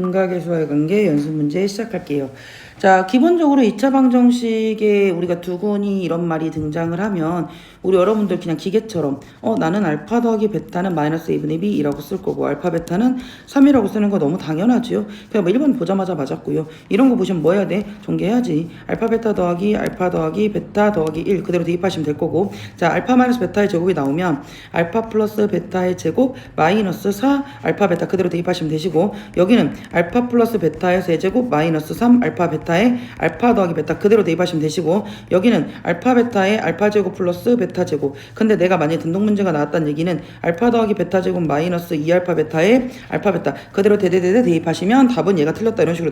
근각계수와의 관계 연습 문제 시작할게요. 자, 기본적으로 2차 방정식에 우리가 두근이 이런 말이 등장을 하면 우리 여러분들 그냥 기계처럼 나는 알파 더하기 베타는 마이너스 2분의 B이라고 쓸 거고 알파 베타는 3이라고 쓰는 거 너무 당연하지요. 그냥 뭐 1번 보자마자 맞았고요. 이런 거 보시면 뭐 해야 돼? 전개해야지. 알파 베타 더하기 알파 더하기 베타 더하기 1 그대로 대입하시면 될 거고, 자, 알파 마이너스 베타의 제곱이 나오면 알파 플러스 베타의 제곱 마이너스 4 알파 베타 그대로 대입하시면 되시고, 여기는 알파 플러스 베타의 세제곱 마이너스 3 알파 베타의 알파 더하기 베타 그대로 대입하시면 되시고, 여기는 알파 베타의 알파 제곱 플러스 베타 제곱. 근데 내가 만약에 등록 문제가 나왔다는 얘기는 알파 더하기 베타 제곱 마이너스 2알파 베타의 알파 베타 그대로 대대대대 대입하시면 답은 얘가 틀렸다 이런 식으로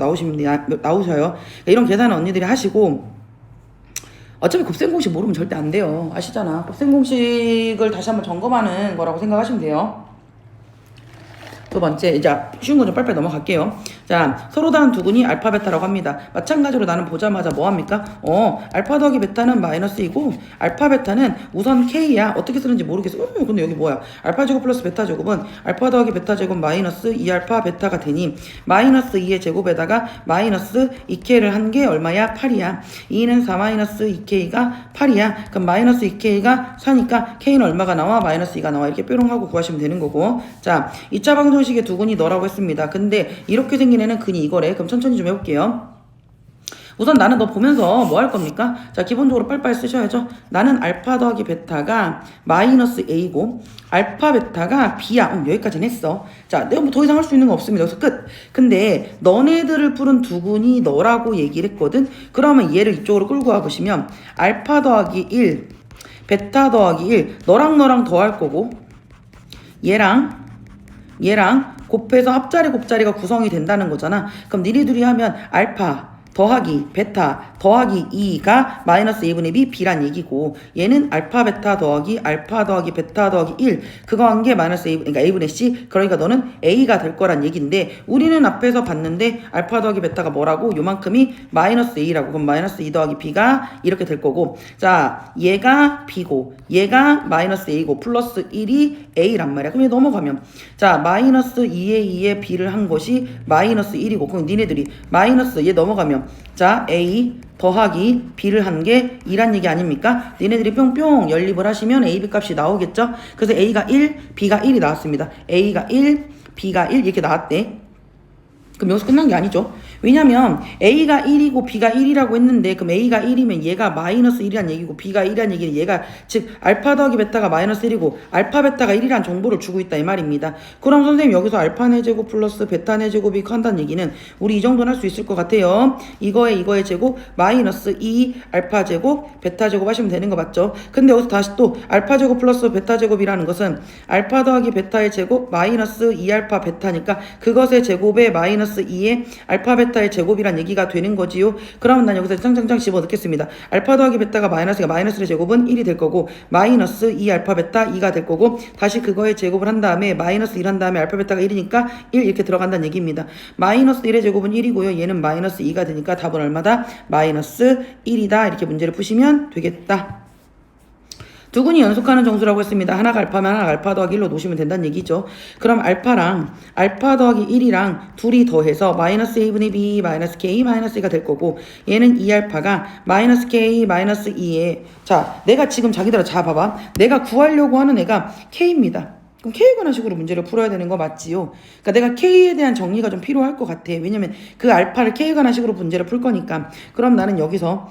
나오셔요. 이런 계산은 언니들이 하시고, 어차피 곱셈 공식 모르면 절대 안 돼요. 아시잖아. 곱셈 공식을 다시 한번 점검하는 거라고 생각하시면 돼요. 두 번째, 이제 쉬운 거 좀 빨리빨리 넘어갈게요. 자, 서로 다른 두근이 알파 베타라고 합니다. 마찬가지로 나는 보자마자 뭐 합니까? 알파 더하기 베타는 마이너스이고 알파 베타는 우선 K야. 어떻게 쓰는지 모르겠어. 근데 여기 뭐야? 알파 제곱 플러스 베타 제곱은 알파 더하기 베타 제곱 마이너스 2알파 베타가 되니 마이너스 2의 제곱에다가 마이너스 2K를 한 게 얼마야? 8이야. 2는 4 마이너스 2K가 8이야. 그럼 마이너스 2K가 4니까 K는 얼마가 나와? 마이너스 2가 나와. 이렇게 뾰롱하고 구하시면 되는 거고. 자, 2차 방정식의 두근이 너라고 했습니다. 근데 이렇게 생긴 애는 근이 이거래. 그럼 천천히 좀 해볼게요. 우선 나는 너 보면서 뭐 할 겁니까? 자, 기본적으로 빨리빨리 쓰셔야죠. 나는 알파 더하기 베타가 마이너스 A고 알파 베타가 B야. 여기까지는 했어. 자, 내가 뭐 더 이상 할 수 있는 거 없습니다. 그래서 끝. 근데 너네들을 푸른 두근이 너라고 얘기를 했거든. 그러면 얘를 이쪽으로 끌고 와보시면 알파 더하기 1 베타 더하기 1 너랑 더 할 거고, 얘랑 곱해서 앞자리 곱자리가 구성이 된다는 거잖아. 그럼 니네들이 하면 알파 더하기 베타 더하기 2가 마이너스 2분의 B, B란 얘기고, 얘는 알파 베타 더하기 알파 더하기 베타 더하기 1 그거 한 게 마이너스 A, 그러니까 A분의 C. 그러니까 너는 A가 될 거란 얘기인데, 우리는 앞에서 봤는데 알파 더하기 베타가 뭐라고? 요만큼이 마이너스 A라고. 그럼 마이너스 2 더하기 B가 이렇게 될 거고, 자, 얘가 B고 얘가 마이너스 A고 플러스 1이 A란 말이야. 그럼 얘 넘어가면, 자, 마이너스 2에 B를 한 것이 마이너스 1이고, 그럼 니네들이 마이너스 얘 넘어가면, 자, A 더하기 B를 한 게 2란 얘기 아닙니까? 니네들이 뿅뿅 연립을 하시면 A, B 값이 나오겠죠? 그래서 A가 1, B가 1이 나왔습니다. A가 1, B가 1 이렇게 나왔대. 그럼 여기서 끝난 게 아니죠. 왜냐면 A가 1이고 B가 1이라고 했는데, 그럼 A가 1이면 얘가 마이너스 1이란 얘기고 B가 1이란 얘기는 얘가 즉 알파 더하기 베타가 마이너스 1이고 알파 베타가 1이란 정보를 주고 있다 이 말입니다. 그럼 선생님 여기서 알파네 제곱 플러스 베타네 제곱이 한다는 얘기는 우리 이 정도는 할 수 있을 것 같아요. 이거의 제곱 마이너스 2 알파 제곱 베타 제곱 하시면 되는 거 맞죠? 근데 여기서 다시 또 알파 제곱 플러스 베타 제곱이라는 것은 알파 더하기 베타의 제곱 마이너스 2알파 베타니까 그것의 제곱에 마이너스 2의 알파 베타의 제곱이란 얘기가 되는 거지요. 그러면 난 여기서 짱짱짱 집어 넣겠습니다. 알파 더하기 베타가 마이너스가 마이너스의 제곱은 1이 될 거고, 마이너스 2 알파 베타 2가 될 거고, 다시 그거의 제곱을 한 다음에 마이너스 1 한 다음에 알파 베타가 1이니까 1 이렇게 들어간다는 얘기입니다. 마이너스 1의 제곱은 1이고요. 얘는 마이너스 2가 되니까 답은 얼마다? 마이너스 1이다. 이렇게 문제를 푸시면 되겠다. 두근이 연속하는 정수라고 했습니다. 하나가 알파면 하나가 알파 더하기 1로 놓으시면 된다는 얘기죠. 그럼 알파랑 알파 더하기 1이랑 둘이 더해서 마이너스 A분의 B 마이너스 K 마이너스 2가 될 거고, 얘는 2알파가 마이너스 K 마이너스 2에, 자, 내가 지금 자기들아 자 봐봐. 내가 구하려고 하는 애가 K입니다. 그럼 K에 관한 식으로 문제를 풀어야 되는 거 맞지요? 그러니까 내가 K에 대한 정리가 좀 필요할 것 같아. 왜냐면 그 알파를 K에 관한 식으로 문제를 풀 거니까. 그럼 나는 여기서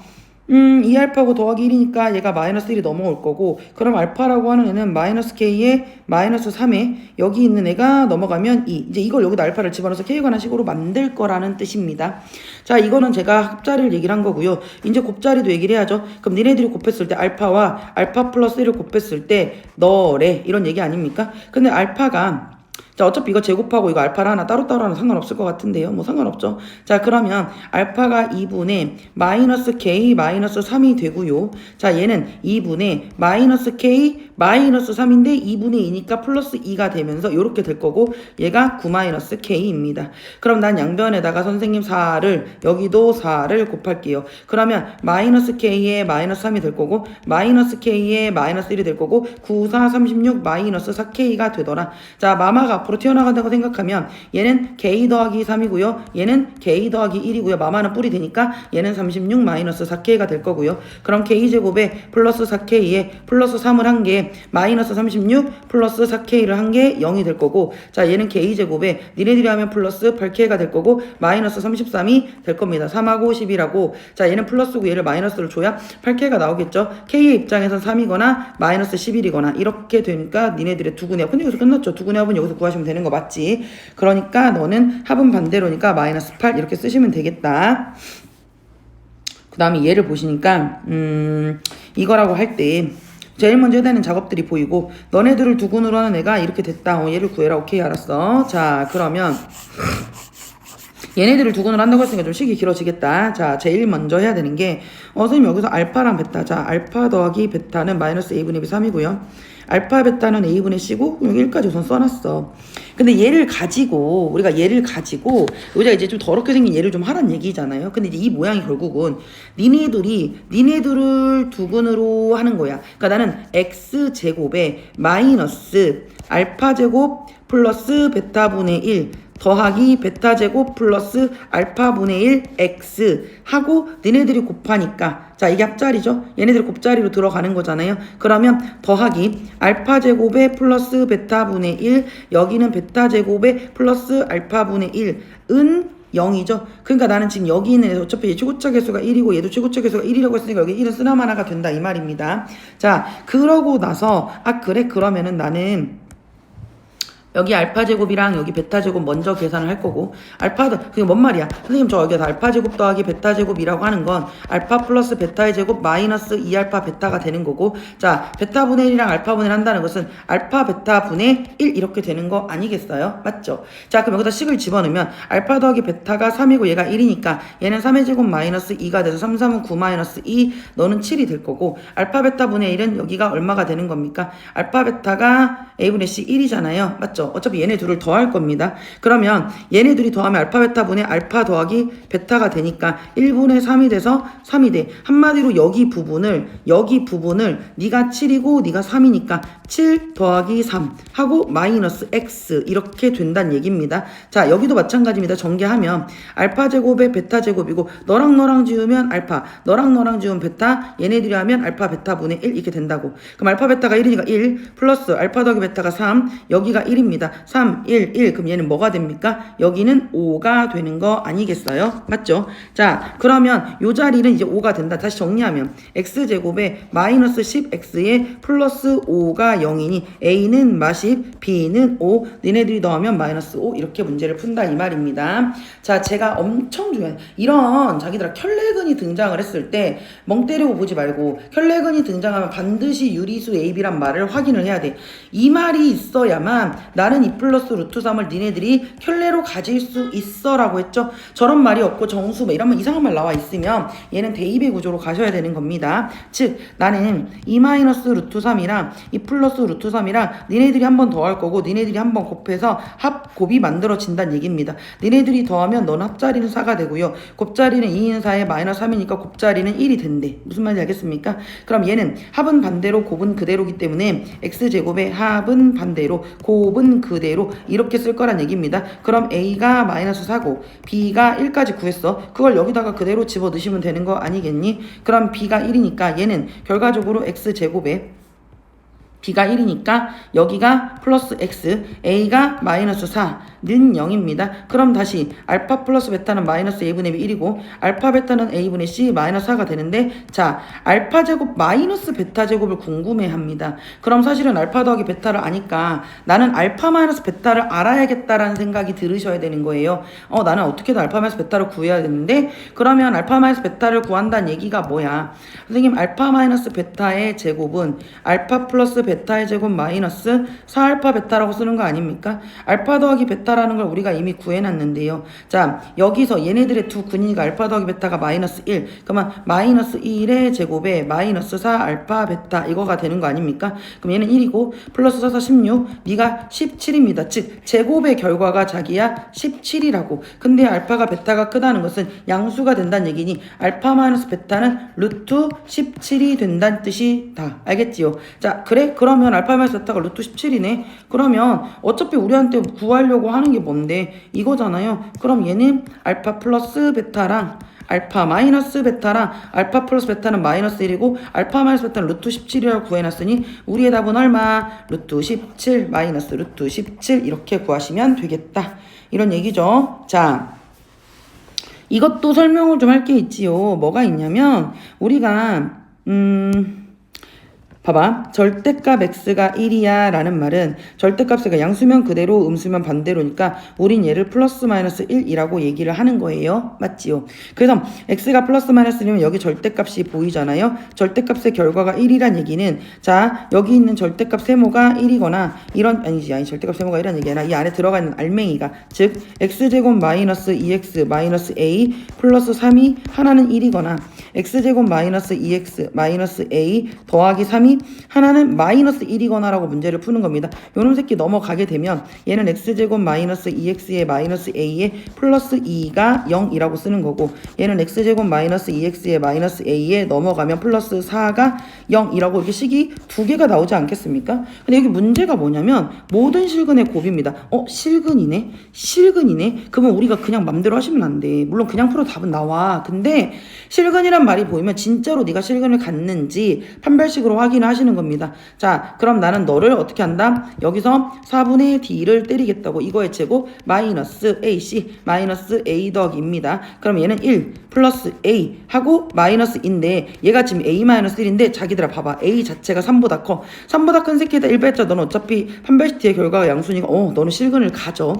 2알파고 더하기 1이니까 얘가 마이너스 1이 넘어올 거고, 그럼 알파라고 하는 애는 마이너스 K에 마이너스 3에 여기 있는 애가 넘어가면 2. 이제 이걸 여기다 알파를 집어넣어서 K에 관한 식으로 만들 거라는 뜻입니다. 자, 이거는 제가 합자리를 얘기를 한 거고요. 이제 곱자리도 얘기를 해야죠. 그럼 니네들이 곱했을 때 알파와 알파 플러스 1을 곱했을 때 너래 이런 얘기 아닙니까? 근데 알파가, 자, 어차피 이거 제곱하고 이거 알파를 하나 따로따로 하나 상관없을 것 같은데요. 뭐 상관없죠. 자, 그러면 알파가 2분의 마이너스 K 마이너스 3이 되고요. 자, 얘는 2분의 마이너스 K 마이너스 3인데 2분의 2니까 플러스 2가 되면서 이렇게 될 거고 얘가 9 마이너스 K입니다. 그럼 난 양변에다가 선생님 4를 여기도 4를 곱할게요. 그러면 마이너스 K에 마이너스 3이 될 거고 마이너스 K에 마이너스 1이 될 거고 9, 4, 36 마이너스 4K가 되더라. 자, 마마가 앞으로 튀어나간다고 생각하면 얘는 K 더하기 3이고요. 얘는 K 더하기 1이고요. 마마는 뿔이 되니까 얘는 36 마이너스 4K가 될 거고요. 그럼 K제곱에 플러스 4K에 플러스 3을 한 게 마이너스 36 플러스 4K를 한 게 0이 될 거고 자 얘는 K제곱에 니네들이 하면 플러스 8K가 될 거고 마이너스 33이 될 겁니다. 3하고 10이라고 자 얘는 플러스고 얘를 마이너스를 줘야 8K가 나오겠죠. K의 입장에선 3이거나 마이너스 11이거나 이렇게 되니까 니네들의 두근의 합은 여기서 끝났죠. 두근의 합은 여기서 구하시면 되는 거 맞지? 그러니까 너는 합은 반대로니까 마이너스 8 이렇게 쓰시면 되겠다. 그 다음에 얘를 보시니까 이거라고 할 때 제일 먼저 해야 되는 작업들이 보이고 너네들을 두근으로 하는 애가 이렇게 됐다. 얘를 구해라. 오케이 알았어. 자 그러면 얘네들을 두근으로 한다고 했으니까 좀 식이 길어지겠다. 자 제일 먼저 해야 되는 게 선생님 여기서 알파랑 베타 자 알파 더하기 베타는 마이너스 a분의 b 3이고요. 알파 베타는 a분의 c고 여기 1까지 우선 써놨어. 근데 얘를 가지고 우리가 얘를 가지고 여기가 이제 좀 더럽게 생긴 얘를 좀 하란 얘기잖아요. 근데 이제 이 모양이 결국은 니네들을 두근으로 하는 거야. 그러니까 나는 x제곱에 마이너스 알파제곱 플러스 베타분의 1 더하기 베타제곱 플러스 알파분의 1 x 하고 니네들이 곱하니까 자 이게 합자리죠. 얘네들이 곱자리로 들어가는 거잖아요. 그러면 더하기 알파제곱에 플러스 베타분의 1 여기는 베타제곱에 플러스 알파분의 1은 0이죠. 그러니까 나는 지금 여기 있는 애도 어차피 얘 최고차 개수가 1이고 얘도 최고차 개수가 1이라고 했으니까 여기 1은 쓰나마나가 된다 이 말입니다. 자 그러고 나서 그래 그러면은 나는 여기 알파제곱이랑 여기 베타제곱 먼저 계산을 할 거고 그게 뭔 말이야? 선생님 저 여기다 알파제곱 더하기 베타제곱이라고 하는 건 알파 플러스 베타의 제곱 마이너스 2알파 베타가 되는 거고 자 베타분의 1이랑 알파분의 1 한다는 것은 알파 베타분의 1 이렇게 되는 거 아니겠어요? 맞죠? 자 그럼 여기다 식을 집어넣으면 알파 더하기 베타가 3이고 얘가 1이니까 얘는 3의 제곱 마이너스 2가 돼서 3, 3은 9 마이너스 2 너는 7이 될 거고 알파 베타분의 1은 여기가 얼마가 되는 겁니까? 알파 베타가 a분의 c 1이잖아요. 맞죠? 어차피 얘네 둘을 더할 겁니다. 그러면 얘네 둘이 더하면 알파 베타분의 알파 더하기 베타가 되니까 1분의 3이 돼서 3이 돼. 한마디로 여기 부분을 네가 7이고 네가 3이니까 7 더하기 3 하고 마이너스 x 이렇게 된다는 얘기입니다. 자 여기도 마찬가지입니다. 전개하면 알파 제곱에 베타 제곱이고 너랑 지우면 알파 너랑 지우면 베타 얘네들이 하면 알파 베타분의 1 이렇게 된다고. 그럼 알파 베타가 1이니까 1 플러스 알파 더하기 베타가 3 여기가 1입니다. 3, 1 그럼 얘는 뭐가 됩니까? 여기는 5가 되는 거 아니겠어요? 맞죠? 자 그러면 요 자리는 이제 5가 된다. 다시 정리하면 x제곱에 마이너스 10x에 플러스 5가 0이니 a는 마10 b는 5 니네들이 더하면 마이너스 5 이렇게 문제를 푼다 이 말입니다. 자 제가 엄청 중요한 이런 자기들아 켤레근이 등장을 했을 때 멍 때리고 보지 말고 켤레근이 등장하면 반드시 유리수 ab란 말을 확인을 해야 돼. 이 말이 있어야만 나는 2 플러스 루트 3을 니네들이 켤레로 가질 수 있어 라고 했죠. 저런 말이 없고 정수 뭐 이러면 이상한 말 나와 있으면 얘는 대입의 구조로 가셔야 되는 겁니다. 즉 나는 2 마이너스 루트 3이랑 2 플러스 루트 3이랑 니네들이 한 번 더 할 거고 니네들이 한 번 곱해서 합곱이 만들어진다는 얘기입니다. 니네들이 더하면 너는 합자리는 4가 되고요. 곱자리는 2인 4에 마이너스 3이니까 곱자리는 1이 된대. 무슨 말인지 알겠습니까? 그럼 얘는 합은 반대로 곱은 그대로기 때문에 x제곱의 합은 반대로 곱은 그대로 이렇게 쓸 거란 얘기입니다. 그럼 a가 마이너스 4고 b가 1까지 구했어. 그걸 여기다가 그대로 집어 넣으시면 되는 거 아니겠니? 그럼 b가 1이니까 얘는 결과적으로 x제곱에 b가 1이니까 여기가 플러스 x, a가 마이너스 4는 0입니다. 그럼 다시 알파 플러스 베타는 마이너스 a분의 b 1이고 알파 베타는 a분의 c 마이너스 4가 되는데 자 알파 제곱 마이너스 베타 제곱을 궁금해합니다. 그럼 사실은 알파 더하기 베타를 아니까 나는 알파 마이너스 베타를 알아야겠다라는 생각이 들으셔야 되는 거예요. 나는 어떻게든 알파 마이너스 베타를 구해야 되는데 그러면 알파 마이너스 베타를 구한다는 얘기가 뭐야? 선생님 알파 마이너스 베타의 제곱은 알파 플러스 베타 베타의 제곱 마이너스 4알파 베타라고 쓰는 거 아닙니까? 알파 더하기 베타라는 걸 우리가 이미 구해놨는데요. 자, 여기서 얘네들의 두 근이가 알파 더하기 베타가 마이너스 1, 그러면 마이너스 1의 제곱에 마이너스 4알파 베타 이거가 되는 거 아닙니까? 그럼 얘는 1이고 플러스 4, 4, 16, 네가 17입니다. 즉 제곱의 결과가 자기야 17이라고. 근데 알파가 베타가 크다는 것은 양수가 된다는 얘기니 알파 마이너스 베타는 루트 17이 된다는 뜻이다. 알겠지요? 자, 그래? 그러면 알파 마이너스 베타가 루트 17이네. 그러면 어차피 우리한테 구하려고 하는 게 뭔데? 이거잖아요. 그럼 얘는 알파 플러스 베타랑 알파 마이너스 베타랑 알파 플러스 베타는 마이너스 1이고 알파 마이너스 베타는 루트 17이라고 구해놨으니 우리의 답은 얼마? 루트 17 마이너스 루트 17 이렇게 구하시면 되겠다. 이런 얘기죠. 자, 이것도 설명을 좀 할 게 있지요. 뭐가 있냐면 우리가 봐봐. 절대값 x가 1이야 라는 말은 절대값이 양수면 그대로 음수면 반대로니까 우린 얘를 플러스 마이너스 1이라고 얘기를 하는 거예요. 맞지요? 그래서 x가 플러스 마이너스 1이면 여기 절대값이 보이잖아요. 절대값의 결과가 1이란 얘기는 자, 여기 있는 절대값 세모가 1이거나 이런 아니 절대값 세모가 1이란 얘기 아니라 이 안에 들어가 있는 알맹이가 즉 x제곱 마이너스 2x 마이너스 a 플러스 3이 하나는 1이거나 x제곱 마이너스 2x 마이너스 a 더하기 3이 하나는 마이너스 1이거나 라고 문제를 푸는 겁니다. 요놈 새끼 넘어가게 되면 얘는 x제곱 마이너스 2x의 마이너스 a에 플러스 2가 0이라고 쓰는 거고 얘는 x제곱 마이너스 2x의 마이너스 a에 넘어가면 플러스 4가 0이라고 이렇게 식이 두 개가 나오지 않겠습니까? 근데 여기 문제가 뭐냐면 모든 실근의 곱입니다. 실근이네? 실근이네? 그러면 우리가 그냥 맘대로 하시면 안 돼. 물론 그냥 풀어도 답은 나와. 근데 실근이란 말이 보이면 진짜로 네가 실근을 갖는지 판별식으로 확인을 하시는 겁니다. 자, 그럼 나는 너를 어떻게 한다? 여기서 4분의 d를 때리겠다고. 이거의 제곱 마이너스 ac 마이너스 a 더하기입니다. 그럼 얘는 1 플러스 a 하고 마이너스인데 얘가 지금 a 마이너스 1인데 자기들아 봐봐. a 자체가 3보다 커. 3보다 큰 새끼에다 1 뺐자 너는 어차피 판별식 뒤의 결과가 양수니까 너는 실근을 가져.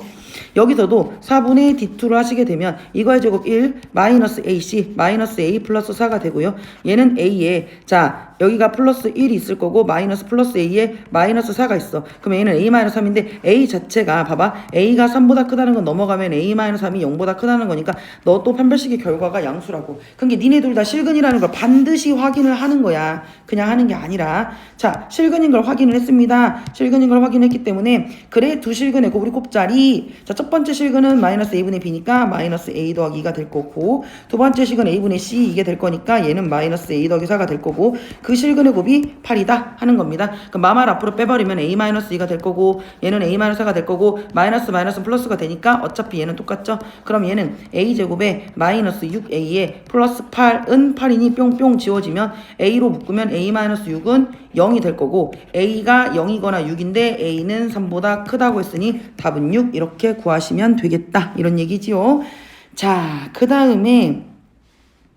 여기서도 4분의 d2를 하시게 되면 이거의 제곱 1 마이너스 ac 마이너스 a 플러스 4가 되고요. 얘는 a에 자 여기가 플러스 1이 있을 거고 마이너스 플러스 a에 마이너스 4가 있어. 그럼 얘는 a 마이너스 3인데 a 자체가 봐봐. a가 3보다 크다는 건 넘어가면 a 마이너스 3이 0보다 크다는 거니까 너 또 판별식의 결과가 양수라고. 그러니까 니네 둘 다 실근이라는 걸 반드시 확인을 하는 거야. 그냥 하는 게 아니라 자 실근인 걸 확인을 했습니다. 실근인 걸 확인했기 때문에 그래 두 실근의 곱우리 곱자리 자 첫 번째 실근은 마이너스 a분의 b니까 마이너스 a 더하기 2가 될 거고 두 번째 실근 a분의 c 이게 될 거니까 얘는 마이너스 a 더하기 4가 될 거고 그 실근의 곱이 8이다 하는 겁니다. 그럼 마말 앞으로 빼버리면 a 마이너스 2가 될 거고 얘는 a 마이너스 4가 될 거고 마이너스 마이너스 플러스가 되니까 어차피 얘는 똑같죠. 그럼 얘는 a 제곱에 마이너스 6a에 플러스 8은 8이니 뿅뿅 지워지면 a로 묶으면 a 마이너스 6은 0이 될 거고 a가 0이거나 6인데 a는 3보다 크다고 했으니 답은 6 이렇게 구하시면 되겠다 이런 얘기지요. 자, 그 다음에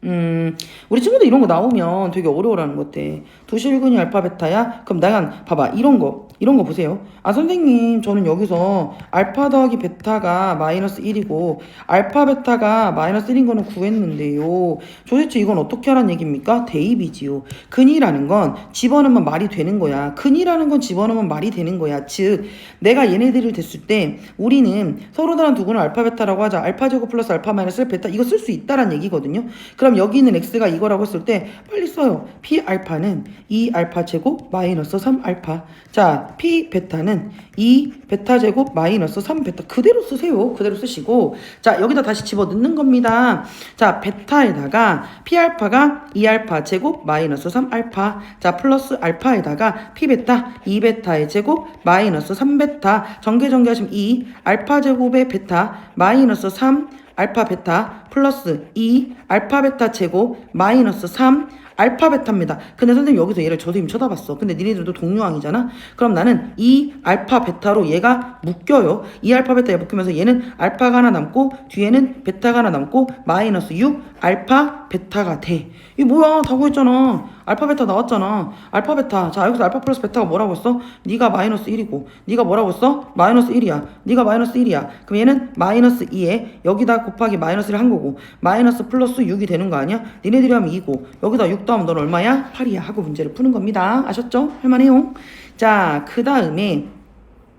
우리 친구들 이런 거 나오면 되게 어려워라는 것 같아. 도실근이 알파 베타야? 그럼 내가 봐봐 이런 거 보세요. 아 선생님 저는 여기서 알파 더하기 베타가 마이너스 1이고 알파 베타가 마이너스 1인 거는 구했는데요. 도대체 이건 어떻게 하라는 얘기입니까? 대입이지요. 근이라는 건 집어넣으면 말이 되는 거야. 근이라는 건 집어넣으면 말이 되는 거야. 즉 내가 얘네들을 댔을 때 우리는 서로 다른 두 근을 알파 베타라고 하자. 알파 제곱 플러스 알파 마이너스 베타 이거 쓸 수 있다란 얘기거든요. 그럼 여기 있는 x가 이거라고 했을 때 빨리 써요. p 알파는 2 알파 제곱 마이너스 3 알파. 자, p 베타는 2 베타 제곱 마이너스 3 베타. 그대로 쓰세요. 그대로 쓰시고 자, 여기다 다시 집어 넣는 겁니다. 자, 베타에다가 p 알파가 2 알파 제곱 마이너스 3 알파. 자, 플러스 알파에다가 p 베타 2 베타의 제곱 마이너스 3 베타. 전개하시면 2 알파 제곱의 베타 마이너스 3 알파 베타 플러스 2 알파 베타 제곱 마이너스 3 알파 베타입니다. 근데 선생님 여기서 얘를 저 선생님 쳐다봤어. 근데 니네들도 동류항이잖아. 그럼 나는 2 알파 베타로 얘가 묶여요. 2 알파 베타에 묶이면서 얘는 알파가 하나 남고 뒤에는 베타가 하나 남고 마이너스 6 알파 베타가 돼. 이게 뭐야? 다 구했잖아. 알파 베타 나왔잖아. 알파 베타. 자, 여기서 알파 플러스 베타가 뭐라고 했어? 네가 마이너스 1이고 네가 뭐라고 했어? 마이너스 1이야. 네가 마이너스 1이야. 그럼 얘는 마이너스 2에 여기다 곱하기 마이너스를 한 거고 마이너스 플러스 6이 되는 거 아니야? 니네들이 하면 2고 여기다 6 더하면 넌 얼마야? 8이야 하고 문제를 푸는 겁니다. 아셨죠? 할만해요. 자, 그 다음에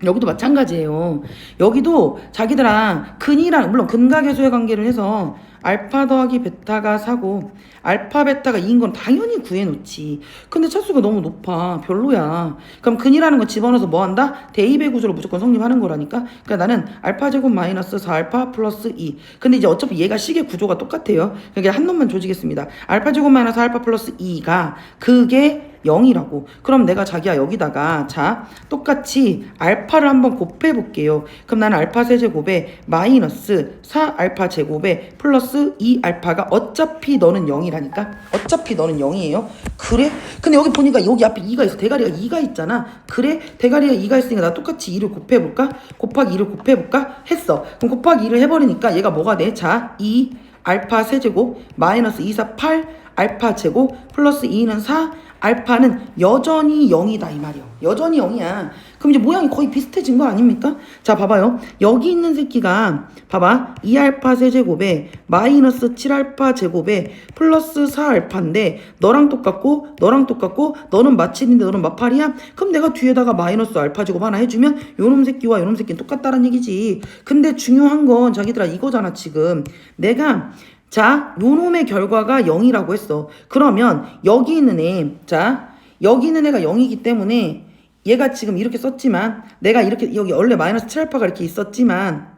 여기도 마찬가지예요. 여기도 자기들랑 근이랑 물론 근각계수의 관계를 해서 알파 더하기 베타가 4고 알파 베타가 2인 건 당연히 구해놓지. 근데 차수가 너무 높아. 별로야. 그럼 근이라는 거 집어넣어서 뭐 한다? 대입의 구조로 무조건 성립하는 거라니까. 그러니까 나는 알파 제곱 마이너스 4알파 플러스 2. 근데 이제 어차피 얘가 식의 구조가 똑같아요. 그러니까 한 놈만 조지겠습니다. 알파 제곱 마이너스 4알파 플러스 2가 그게 0이라고. 그럼 내가 자기야 여기다가 자 똑같이 알파를 한번 곱해 볼게요. 그럼 나는 알파 세제곱에 마이너스 4알파 제곱에 플러스 2알파가 어차피 너는 0이라니까. 어차피 너는 0이에요. 그래? 근데 여기 보니까 여기 앞에 2가 있어. 대가리가 2가 있잖아. 그래? 대가리가 2가 있으니까 나 똑같이 2를 곱해 볼까? 곱하기 2를 곱해 볼까? 했어. 그럼 곱하기 2를 해버리니까 얘가 뭐가 돼? 자 2 알파 세제곱 마이너스 2, 4, 8 알파 제곱 플러스 2는 4 알파는 여전히 0이다 이 말이요. 여전히 0이야. 그럼 이제 모양이 거의 비슷해진 거 아닙니까? 자 봐봐요. 여기 있는 새끼가 봐봐. 2알파 세제곱에 마이너스 7알파 제곱에 플러스 4알파인데 너랑 똑같고 너랑 똑같고 너는 마7인데 너는 마8이야? 그럼 내가 뒤에다가 마이너스 알파 제곱 하나 해주면 요놈 새끼와 요놈 새끼는 똑같다는 얘기지. 근데 중요한 건 자기들아 이거잖아 지금. 내가 자, 요놈의 결과가 0이라고 했어. 그러면 여기 있는 애, 자, 여기 있는 애가 0이기 때문에 얘가 지금 이렇게 썼지만 내가 이렇게 여기 원래 마이너스 7알파가 이렇게 있었지만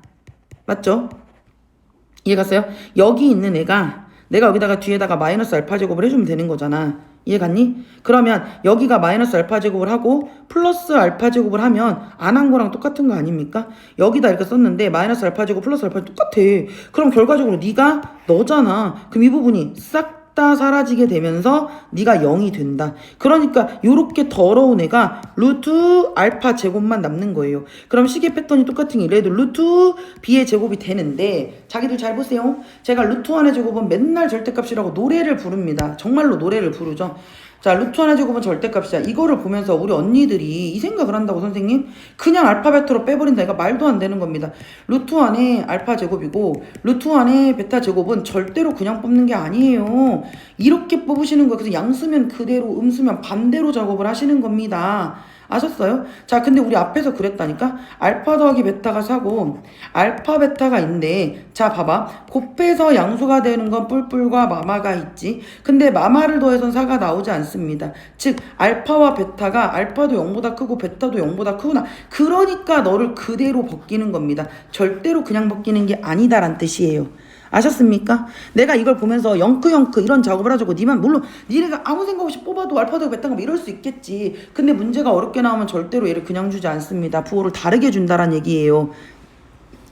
맞죠? 이해갔어요? 여기 있는 애가 내가 여기다가 뒤에다가 마이너스 알파 제곱을 해주면 되는 거잖아. 이해갔니? 그러면 여기가 마이너스 알파 제곱을 하고 플러스 알파 제곱을 하면 안 한 거랑 똑같은 거 아닙니까? 여기다 이렇게 썼는데 마이너스 알파 제곱 플러스 알파 똑같아. 그럼 결과적으로 네가 너잖아. 그럼 이 부분이 싹 다 사라지게 되면서 네가 0이 된다. 그러니까 요렇게 더러운 애가 루트 알파 제곱만 남는 거예요. 그럼 식의 패턴이 똑같은 게 얘도 루트 b의 제곱이 되는데 자기들 잘 보세요. 제가 루트 1의 제곱은 맨날 절대값이라고 노래를 부릅니다. 정말로 노래를 부르죠. 자, 루트 1의 제곱은 절대값이야. 이거를 보면서 우리 언니들이 이 생각을 한다고 선생님? 그냥 알파 베타로 빼버린다니까 말도 안 되는 겁니다. 루트 1의 알파 제곱이고 루트 1의 베타 제곱은 절대로 그냥 뽑는 게 아니에요. 이렇게 뽑으시는 거예요. 그래서 양수면 그대로 음수면 반대로 작업을 하시는 겁니다. 아셨어요? 자, 근데 우리 앞에서 그랬다니까? 알파 더하기 베타가 4고 알파 베타가 있는데 자 봐봐. 곱해서 양수가 되는 건 뿔뿔과 마마가 있지. 근데 마마를 더해선 4가 나오지 않습니다. 즉 알파와 베타가 알파도 0보다 크고 베타도 0보다 크구나. 그러니까 너를 그대로 벗기는 겁니다. 절대로 그냥 벗기는 게 아니다란 뜻이에요. 아셨습니까? 내가 이걸 보면서 영크 이런 작업을 하자고 니만 물론 니네가 아무 생각 없이 뽑아도 알파도 베타가 이럴 수 있겠지. 근데 문제가 어렵게 나오면 절대로 얘를 그냥 주지 않습니다. 부호를 다르게 준다란 얘기예요.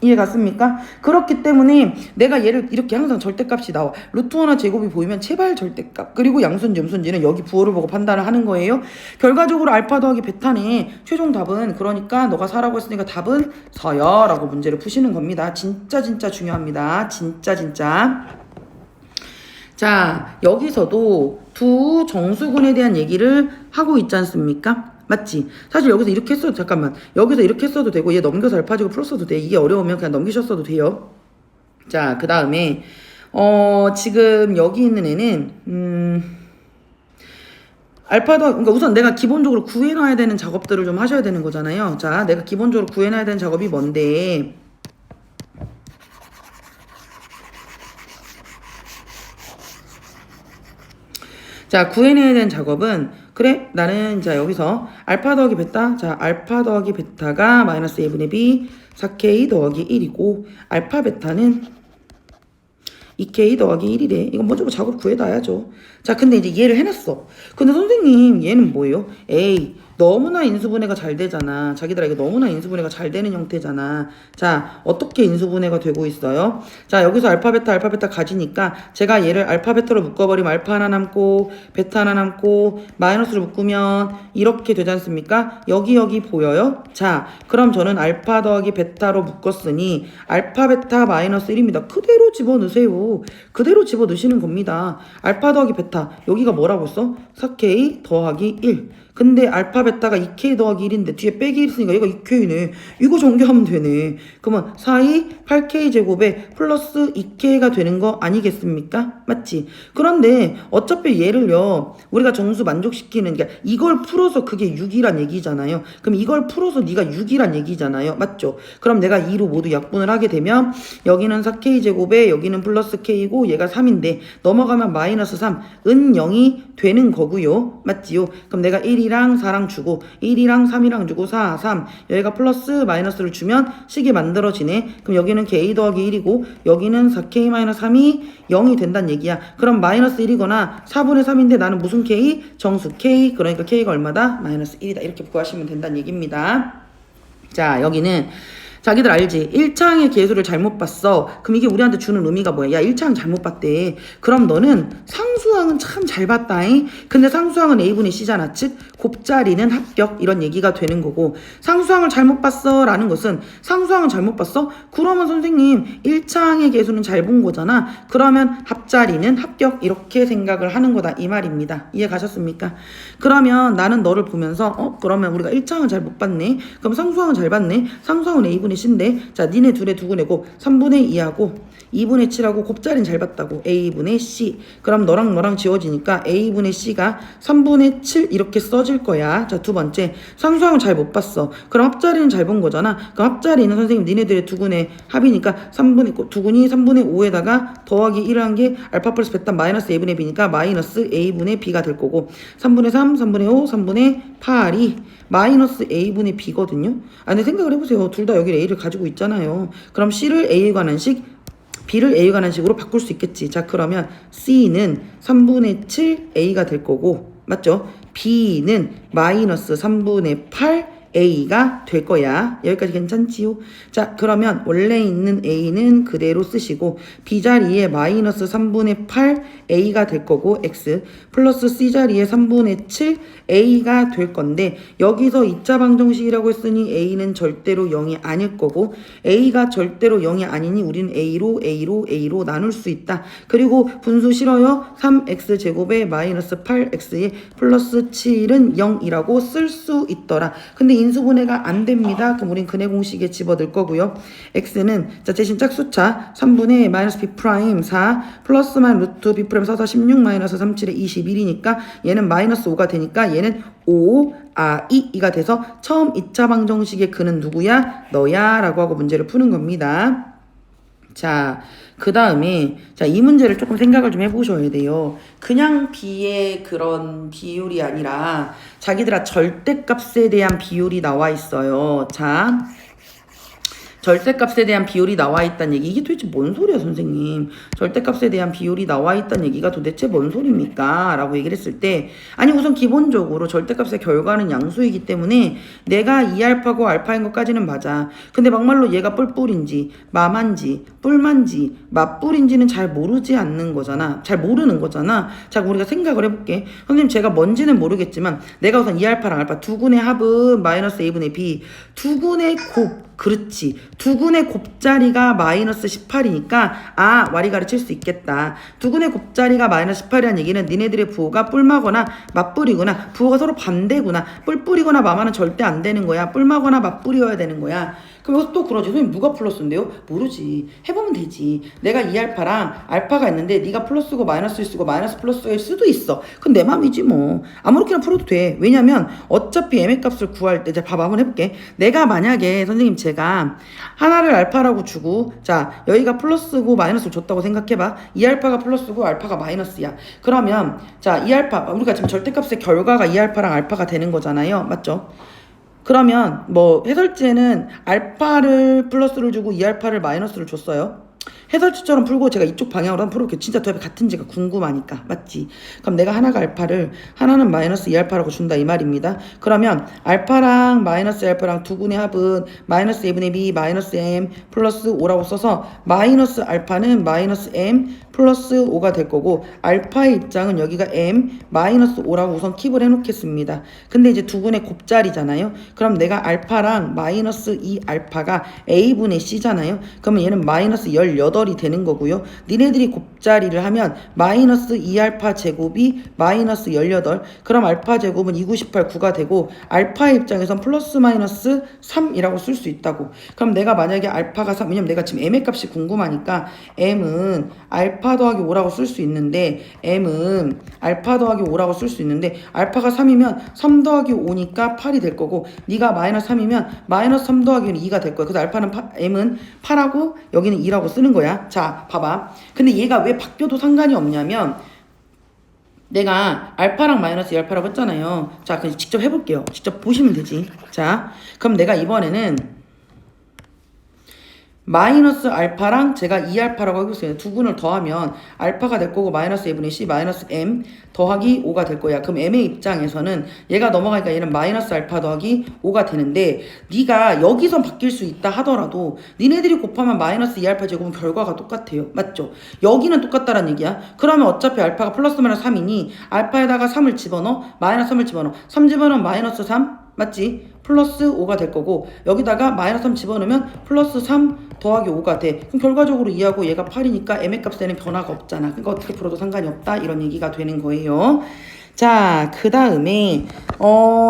이해 갔습니까? 그렇기 때문에 내가 얘를 이렇게 항상 절대값이 나와. 루트 1 제곱이 보이면 제발 절대값. 그리고 양수인지 음수인지는 여기 부호를 보고 판단을 하는 거예요. 결과적으로 알파 더하기 베타네. 최종 답은 그러니까 너가 4라고 했으니까 답은 4야 라고 문제를 푸시는 겁니다. 진짜 중요합니다. 진짜. 자, 여기서도 두 정수근에 대한 얘기를 하고 있지 않습니까? 맞지? 사실 여기서 이렇게 했어도 잠깐만 여기서 이렇게 했어도 되고 얘 넘겨서 알파 제곱 풀었어도 돼. 이게 어려우면 그냥 넘기셨어도 돼요. 자, 그 다음에 지금 여기 있는 애는 알파도 그러니까 우선 내가 기본적으로 구해놔야 되는 작업들을 좀 하셔야 되는 거잖아요. 자, 내가 기본적으로 구해놔야 되는 작업이 뭔데? 자, 구해내야 되는 작업은 그래 나는 자 여기서 알파 더하기 베타 자 알파 더하기 베타가 마이너스 1분의 b 4k 더하기 1이고 알파 베타는 2k 더하기 1이래. 이건 먼저 작업 구해놔야죠. 자 근데 이제 얘를 해놨어. 근데 선생님 얘는 뭐예요? 에이 너무나 인수분해가 잘 되잖아. 자기들아 이거 너무나 인수분해가 잘 되는 형태잖아. 자, 어떻게 인수분해가 되고 있어요? 자, 여기서 알파 베타 가지니까 제가 얘를 알파 베타로 묶어버리면 알파 하나 남고 베타 하나 남고 마이너스로 묶으면 이렇게 되지 않습니까? 여기 보여요? 자, 그럼 저는 알파 더하기 베타로 묶었으니 알파 베타 마이너스 1입니다. 그대로 집어넣으세요. 그대로 집어넣으시는 겁니다. 알파 더하기 베타 여기가 뭐라고 써? 4K 더하기 1. 근데 알파 베타가 2K 더하기 1인데 뒤에 빼기 1 있으니까 얘가 2K네. 이거 전개하면 되네. 그러면 4이 8K 제곱에 플러스 2K가 되는 거 아니겠습니까? 맞지? 그런데 어차피 얘를요 우리가 정수 만족시키는 게 이걸 풀어서 그게 6이란 얘기잖아요. 그럼 이걸 풀어서 네가 6이란 얘기잖아요. 맞죠? 그럼 내가 2로 모두 약분을 하게 되면 여기는 4K 제곱에 여기는 플러스 K고 얘가 3인데 넘어가면 마이너스 3 은 0이 되는 거고요. 맞지요? 그럼 내가 1이랑 4랑 주고 1이랑 3이랑 주고 4, 3 여기가 플러스 마이너스를 주면 식이 만들어지네. 그럼 여기는 K 더하기 1이고 여기는 4K 마이너스 3이 0이 된다는 얘기야. 그럼 마이너스 1이거나 4분의 3인데 나는 무슨 K? 정수 K. 그러니까 K가 얼마다? 마이너스 1이다. 이렇게 구하시면 된다는 얘기입니다. 자, 여기는 자기들 알지? 1차항의 계수를 잘못 봤어. 그럼 이게 우리한테 주는 의미가 뭐야? 야, 1차항 잘못 봤대. 그럼 너는 상수항은 참 잘 봤다잉. 근데 상수항은 A분의 C잖아. 즉 곱자리는 합격 이런 얘기가 되는 거고 상수항을 잘못 봤어 라는 것은 상수항은 잘못 봤어? 그러면 선생님 1차항의 계수는 잘 본 거잖아. 그러면 합자리는 합격 이렇게 생각을 하는 거다 이 말입니다. 이해 가셨습니까? 그러면 나는 너를 보면서 그러면 우리가 1차항은 잘 못 봤네. 그럼 상수항은 잘 봤네. 상수항은 A분의 C인데 자 니네 둘의 두근해고 3분의 2하고 2분의 7하고 곱자리는 잘 봤다고 A분의 C. 그럼 너랑 지워지니까 A분의 C가 3분의 7 이렇게 써질 거야. 자, 두 번째 상수항을 잘 못 봤어. 그럼 합자리는 잘 본 거잖아. 그럼 합자리는 선생님 니네들의 두근의 합이니까 두근이 3분의 5에다가 더하기 1을 한 게 알파 플러스 베타 마이너스 A분의 B니까 마이너스 A분의 B가 될 거고 3분의 3, 3분의 5, 3분의 8이 마이너스 A분의 B거든요. 근데 생각을 해보세요. 둘 다 여기 A를 가지고 있잖아요. 그럼 C를 A에 관한 식 B를 A에 관한 식으로 바꿀 수 있겠지. 자, 그러면 C는 3분의 7 A가 될 거고 맞죠? B는 마이너스 3분의 8 A가 될 거야. 여기까지 괜찮지요? 자, 그러면 원래 있는 A는 그대로 쓰시고 B자리에 마이너스 3분의 8 A가 될 거고 X 플러스 C자리에 3분의 7 A가 될 건데 여기서 2차 방정식이라고 했으니 A는 절대로 0이 아닐 거고 A가 절대로 0이 아니니 우리는 A로 나눌 수 있다. 그리고 분수 싫어요? 3X 제곱에 마이너스 8X에 플러스 7은 0이라고 쓸 수 있더라. 근데 인수분해가 안 됩니다. 그럼 우린 근해 공식에 집어넣을 거고요. X는 자 대신 짝수차 3분의 마이너스 B 프라임 4 플러스만 루트 B 프라임 4, 4, 16 마이너스 3, 7에 21이니까 얘는 마이너스 5가 되니까 얘는 2가 돼서 처음 2차 방정식의 근은 누구야? 너야 라고 하고 문제를 푸는 겁니다. 자, 그 다음에 자, 이 문제를 조금 생각을 좀 해보셔야 돼요. 그냥 B의 그런 비율이 아니라 자기들아 절대값에 대한 비율이 나와 있어요. 자, 절대값에 대한 비율이 나와 있다는 얘기. 이게 도대체 뭔 소리야 선생님. 절대값에 대한 비율이 나와 있다는 얘기가 도대체 뭔 소리입니까? 라고 얘기를 했을 때 아니 우선 기본적으로 절대값의 결과는 양수이기 때문에 내가 2알파고 알파인 것까지는 맞아. 근데 막말로 얘가 뿔뿔인지 마만지 뿔만지 맞뿔인지는 잘 모르지 않는 거잖아. 잘 모르는 거잖아. 자, 우리가 생각을 해볼게. 선생님 제가 뭔지는 모르겠지만 내가 우선 2알파랑 알파 두근의 합은 마이너스 A분의 B 두근의 곱 그렇지. 두근의 곱자리가 마이너스 18이니까 와리가리 칠 수 있겠다. 두근의 곱자리가 마이너스 18이라는 얘기는 니네들의 부호가 뿔마거나 맞뿔이구나. 부호가 서로 반대구나. 뿔뿔이거나 마마는 절대 안 되는 거야. 뿔마거나 맞뿔이어야 되는 거야. 그럼 여기서 또 그러지. 선생님 누가 플러스인데요? 모르지. 해보면 되지. 내가 2알파랑 알파가 있는데 네가 플러스고 마이너스일 수고 마이너스 플러스일 수도 있어. 그건 내 맘이지 뭐. 아무렇게나 풀어도 돼. 왜냐면 어차피 M의 값을 구할 때 자, 봐봐 한번 해볼게. 내가 만약에 선생님 제가 하나를 알파라고 주고 자 여기가 플러스고 마이너스를 줬다고 생각해봐. 2알파가 플러스고 알파가 마이너스야. 그러면 자 2알파 우리가 지금 절대값의 결과가 2알파랑 알파가 되는 거잖아요. 맞죠? 그러면 뭐 해설지에는 알파를 플러스를 주고 2알파를 마이너스를 줬어요. 해설지처럼 풀고 제가 이쪽 방향으로 한번 풀어볼게요. 진짜 두 합이 같은지가 궁금하니까. 맞지? 그럼 내가 하나가 알파를 하나는 마이너스 2알파라고 준다 이 말입니다. 그러면 알파랑 마이너스 알파랑 두 군의 합은 마이너스 2분의 b 마이너스 m 플러스 5라고 써서 마이너스 알파는 마이너스 m 플러스 5가 될 거고 알파의 입장은 여기가 m 마이너스 5라고 우선 킵을 해놓겠습니다. 근데 이제 두 군의 곱자리잖아요. 그럼 내가 알파랑 마이너스 2알파가 a분의 c잖아요. 그러면 얘는 마이너스 18이 되는 거고요. 니네들이 곱자리를 하면 마이너스 2알파 제곱이 마이너스 18. 그럼 알파 제곱은 298, 9가 되고 알파의 입장에선 플러스 마이너스 3이라고 쓸 수 있다고. 그럼 내가 만약에 알파가 3, 왜냐면 내가 지금 m의 값이 궁금하니까 m은 알파 더하기 5라고 쓸 수 있는데 m은 알파 더하기 5라고 쓸 수 있는데 알파가 3이면 3 더하기 5니까 8이 될 거고 네가 마이너스 3이면 마이너스 3 더하기 2가 될 거야. 그래서 알파는 m은 8하고 여기는 2라고 쓰는 거야. 자 봐봐. 근데 얘가 왜 바뀌어도 상관이 없냐면 내가 알파랑 마이너스 2알파라고 했잖아요. 자 그럼 직접 해볼게요. 직접 보시면 되지. 자 그럼 내가 이번에는 마이너스 알파랑 제가 2알파라고 하고 있어요. 두 군을 더하면 알파가 될 거고 마이너스 2분의 c 마이너스 m 더하기 5가 될 거야. 그럼 m의 입장에서는 얘가 넘어가니까 얘는 마이너스 알파 더하기 5가 되는데 네가 여기선 바뀔 수 있다 하더라도 니네들이 곱하면 마이너스 2알파 제곱은 결과가 똑같아요. 맞죠? 여기는 똑같다는 얘기야. 그러면 어차피 알파가 플러스 마이너스 3이니 알파에다가 3을 집어넣어 마이너스 3을 집어넣어 3 집어넣으면 마이너스 3 맞지? 플러스 5가 될 거고 여기다가 마이너스 3 집어넣으면 플러스 3 더하기 5가 돼. 그럼 결과적으로 2하고 얘가 8이니까 m의 값에는 변화가 없잖아. 그러니까 어떻게 풀어도 상관이 없다 이런 얘기가 되는 거예요. 자, 그 다음에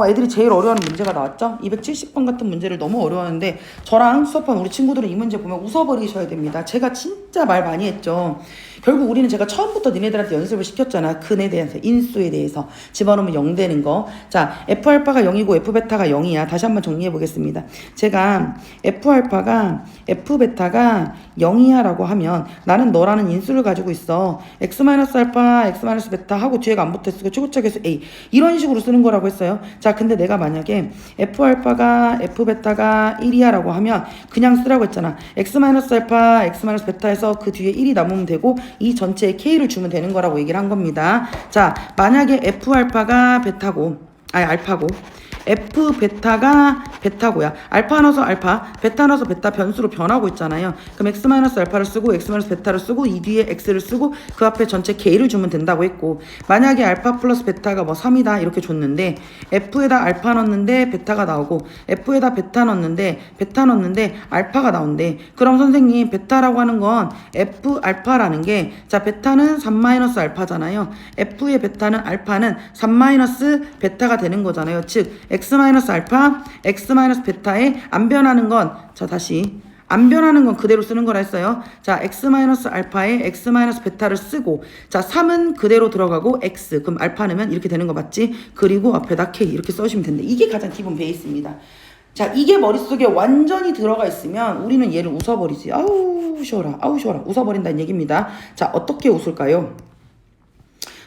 애들이 제일 어려워하는 문제가 나왔죠? 270번 같은 문제를 너무 어려워하는데 저랑 수업한 우리 친구들은 이 문제 보면 웃어버리셔야 됩니다. 제가 진짜 말 많이 했죠. 결국 우리는 제가 처음부터 니네들한테 연습을 시켰잖아. 근에 대해서, 인수에 대해서. 집어넣으면 0 되는 거. 자, F알파가 0이고 F베타가 0이야. 다시 한번 정리해 보겠습니다. 제가 F알파가 F베타가 0이야 라고 하면 나는 너라는 인수를 가지고 있어. X-알파, X-베타 하고 뒤에가 안 붙어있고 최고짝에서 A. 이런 식으로 쓰는 거라고 했어요. 자, 근데 내가 만약에 F알파가 F베타가 1이야 라고 하면 그냥 쓰라고 했잖아. X-알파, X-베타에서 그 뒤에 1이 남으면 되고 이 전체에 K를 주면 되는 거라고 얘기를 한 겁니다. 자, 만약에 F알파가 베타고, 아니 알파고 F베타가 베타고야. 알파 넣어서 알파, 베타 넣어서 베타 변수로 변하고 있잖아요. 그럼 X-알파를 쓰고 X-베타를 쓰고 이 뒤에 X를 쓰고 그 앞에 전체 K를 주면 된다고 했고 만약에 알파 플러스 베타가 뭐 3이다 이렇게 줬는데 F에다 알파 넣었는데 베타가 나오고 F에다 베타 넣었는데 알파가 나온대. 그럼 선생님 베타라고 하는 건 F알파라는 게 자 베타는 3-알파잖아요. F의 베타는 알파는 3-베타가 되는 거잖아요. 즉 X-알파, X-베타에 안 변하는 건, 자, 다시. 안 변하는 건 그대로 쓰는 거라 했어요. 자, X-알파에 X-베타를 쓰고, 자, 3은 그대로 들어가고, X. 그럼 알파 넣으면 이렇게 되는 거 맞지? 그리고 앞에다 K. 이렇게 써주시면 된다. 이게 가장 기본 베이스입니다. 자, 이게 머릿속에 완전히 들어가 있으면 우리는 얘를 웃어버리지. 아우, 쉬워라. 아우, 쉬워라. 웃어버린다는 얘기입니다. 자, 어떻게 웃을까요?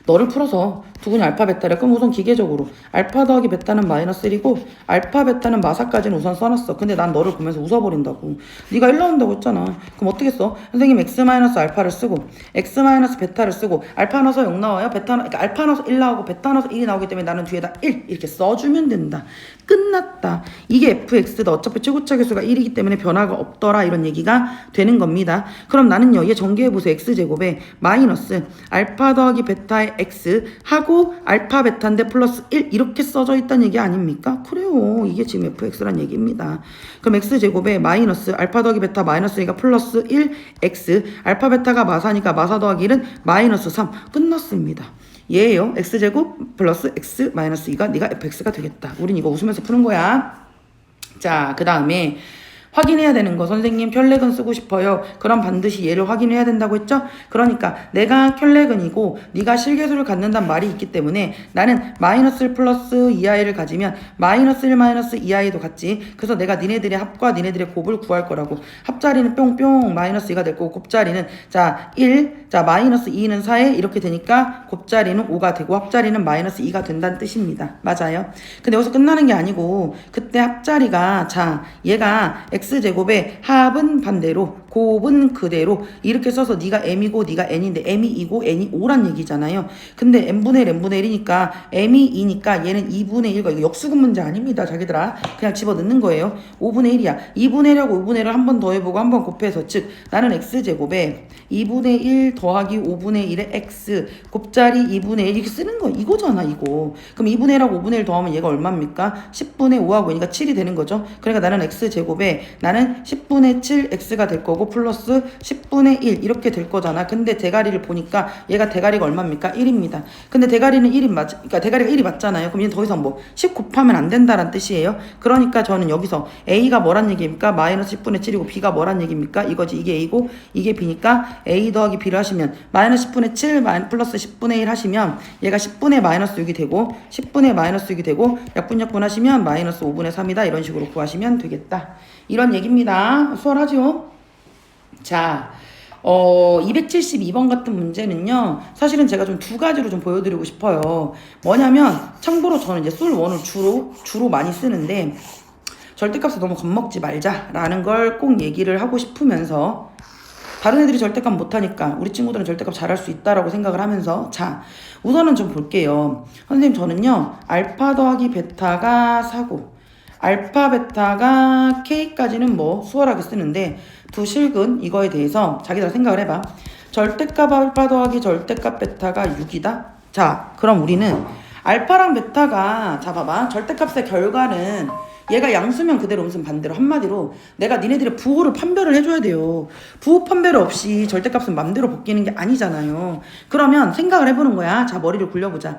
너를 풀어서 두근이 알파 베타를 그럼 우선 기계적으로 알파 더하기 베타는 마이너스 1이고 알파 베타는 마사까지는 우선 써놨어. 근데 난 너를 보면서 웃어버린다고. 네가 1 나온다고 했잖아. 그럼 어떻게 써? 선생님 X-알파를 쓰고 X-베타를 쓰고 알파 넣어서 0 나와요. 베타 그러니까 알파 넣어서 1 나오고 베타 넣어서 1이 나오기 때문에 나는 뒤에다 1 이렇게 써주면 된다. 끝났다. 이게 fx다. 어차피 최고차 계수가 1이기 때문에 변화가 없더라. 이런 얘기가 되는 겁니다. 그럼 나는요. 얘 전개해보세요. x제곱에 마이너스 알파 더하기 베타의 x 하고 알파 베타인데 플러스 1 이렇게 써져 있다는 얘기 아닙니까? 그래요. 이게 지금 fx란 얘기입니다. 그럼 x제곱에 마이너스 알파 더하기 베타 마이너스 2가 플러스 1 x 알파 베타가 마사니까 마사 더하기 1은 마이너스 3 끝났습니다. 얘예요. x제곱 플러스 x 마이너스 2가 네가 fx가 되겠다. 우린 이거 웃으면서 푸는 거야. 자, 그 다음에 확인해야 되는 거. 선생님 켤레근 쓰고 싶어요. 그럼 반드시 얘를 확인해야 된다고 했죠? 그러니까 내가 켤레근이고 네가 실계수를 갖는단 말이 있기 때문에 나는 마이너스 1 플러스 2i를 가지면 마이너스 1 마이너스 2i도 같지. 그래서 내가 니네들의 합과 니네들의 곱을 구할 거라고. 합자리는 뿅뿅 마이너스 2가 될 거고 곱자리는 자 1, 자 마이너스 2는 4에 이렇게 되니까 곱자리는 5가 되고 합자리는 마이너스 2가 된다는 뜻입니다. 맞아요. 근데 여기서 끝나는 게 아니고 그때 합자리가 자 얘가 x제곱의 합은 반대로 곱은 그대로 이렇게 써서 네가 m이고 네가 n인데 m이 2고 n이 5란 얘기잖아요. 근데 n분의 1 n분의 1이니까 m이 2니까 얘는 2분의 1과 이거 역수근 문제 아닙니다. 자기들아. 그냥 집어넣는 거예요. 5분의 1이야. 2분의 1하고 5분의 1을 한 번 더해보고 한 번 곱해서 즉 나는 x제곱에 2분의 1 더하기 5분의 1의 x 곱자리 2분의 1 이렇게 쓰는 거 이거잖아 이거. 그럼 2분의 1하고 5분의 1 더하면 얘가 얼마입니까? 10분의 5하고 그러니까 7이 되는 거죠. 그러니까 나는 x제곱에 나는 10분의 7 x가 될 거고 플러스 10분의 1 이렇게 될 거잖아. 근데 대가리를 보니까 얘가 대가리가 얼마입니까? 1입니다. 근데 대가리는 1이 그러니까 대가리가 1이 맞잖아요. 그럼 얘는 더 이상 뭐 10 곱하면 안 된다는 뜻이에요. 그러니까 저는 여기서 a가 뭐란 얘기입니까? 마이너스 10분의 7이고 b가 뭐란 얘기입니까? 이거지. 이게 a고 이게 b니까 a 더하기 b를 하시면 마이너스 10분의 7 플러스 10분의 1 하시면 얘가 10분의 마이너스 6이 되고 10분의 마이너스 6이 되고 약분약분 하시면 마이너스 5분의 3이다. 이런 식으로 구하시면 되겠다. 이런 얘기입니다. 수월하죠? 자, 272번 같은 문제는요, 사실은 제가 좀 두 가지로 좀 보여드리고 싶어요. 뭐냐면, 참고로 저는 이제 솔1을 주로 많이 쓰는데, 절대값을 너무 겁먹지 말자라는 걸 꼭 얘기를 하고 싶으면서, 다른 애들이 절대값 못하니까 우리 친구들은 절대값 잘할 수 있다라고 생각을 하면서, 자, 우선은 좀 볼게요. 선생님, 저는요, 알파 더하기 베타가 4고, 알파 베타가 K까지는 뭐 수월하게 쓰는데 두 실근 이거에 대해서 자기들 생각을 해봐. 절대값 알파 더하기 절대값 베타가 6이다. 자, 그럼 우리는 알파랑 베타가 자 봐봐. 절대값의 결과는 얘가 양수면 그대로 음수면 반대로 한마디로 내가 니네들의 부호를 판별을 해줘야 돼요. 부호 판별 없이 절대값은 맘대로 바뀌는 게 아니잖아요. 그러면 생각을 해보는 거야. 자, 머리를 굴려보자.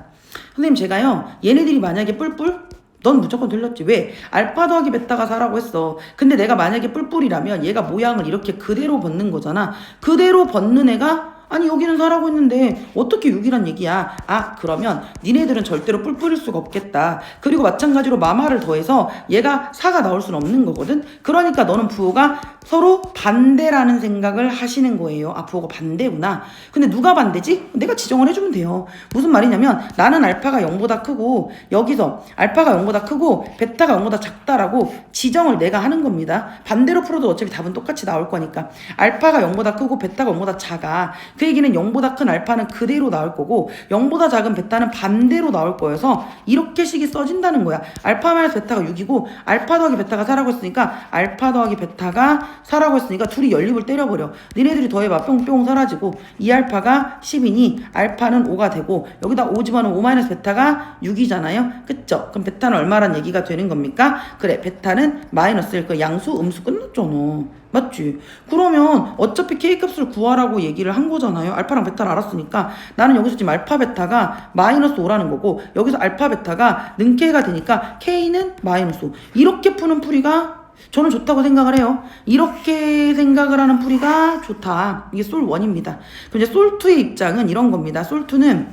선생님, 제가요, 얘네들이 만약에 뿔뿔 넌 무조건 틀렸지. 왜? 알파 더하기 베타가 4라고 했어. 근데 내가 만약에 뿔뿔이라면 얘가 모양을 이렇게 그대로 벗는 거잖아. 그대로 벗는 애가 아니 여기는 4라고 했는데 어떻게 6이란 얘기야. 아, 그러면 니네들은 절대로 뿔뿔일 수가 없겠다. 그리고 마찬가지로 마마를 더해서 얘가 4가 나올 수는 없는 거거든. 그러니까 너는 부호가 서로 반대라는 생각을 하시는 거예요. 아, 부호가 반대구나. 근데 누가 반대지? 내가 지정을 해주면 돼요. 무슨 말이냐면 나는 알파가 0보다 크고 여기서 알파가 0보다 크고 베타가 0보다 작다라고 지정을 내가 하는 겁니다. 반대로 풀어도 어차피 답은 똑같이 나올 거니까. 알파가 0보다 크고 베타가 0보다 작아. 그 얘기는 0보다 큰 알파는 그대로 나올 거고 0보다 작은 베타는 반대로 나올 거여서 이렇게 식이 써진다는 거야. 알파 마이너스 베타가 6이고 알파 더하기 베타가 4라고 했으니까 알파 더하기 베타가 4라고 했으니까 둘이 연립을 때려버려. 니네들이 더해봐. 뿅뿅 사라지고 2알파가 10이니 알파는 5가 되고 여기다 5 집어넣으면 5 마이너스 베타가 6이잖아요. 그쵸? 그럼 베타는 얼마란 얘기가 되는 겁니까? 그래, 베타는 마이너스일 거. 양수 음수 끝났잖아. 맞지? 그러면 어차피 K값을 구하라고 얘기를 한 거잖아요. 알파랑 베타를 알았으니까 나는 여기서 지금 알파 베타가 마이너스 5라는 거고 여기서 알파 베타가 는 K가 되니까 K는 마이너스 5. 이렇게 푸는 풀이가 저는 좋다고 생각을 해요. 이렇게 생각을 하는 풀이가 좋다. 이게 솔1입니다. 그럼 이제 솔2의 입장은 이런 겁니다. 솔2는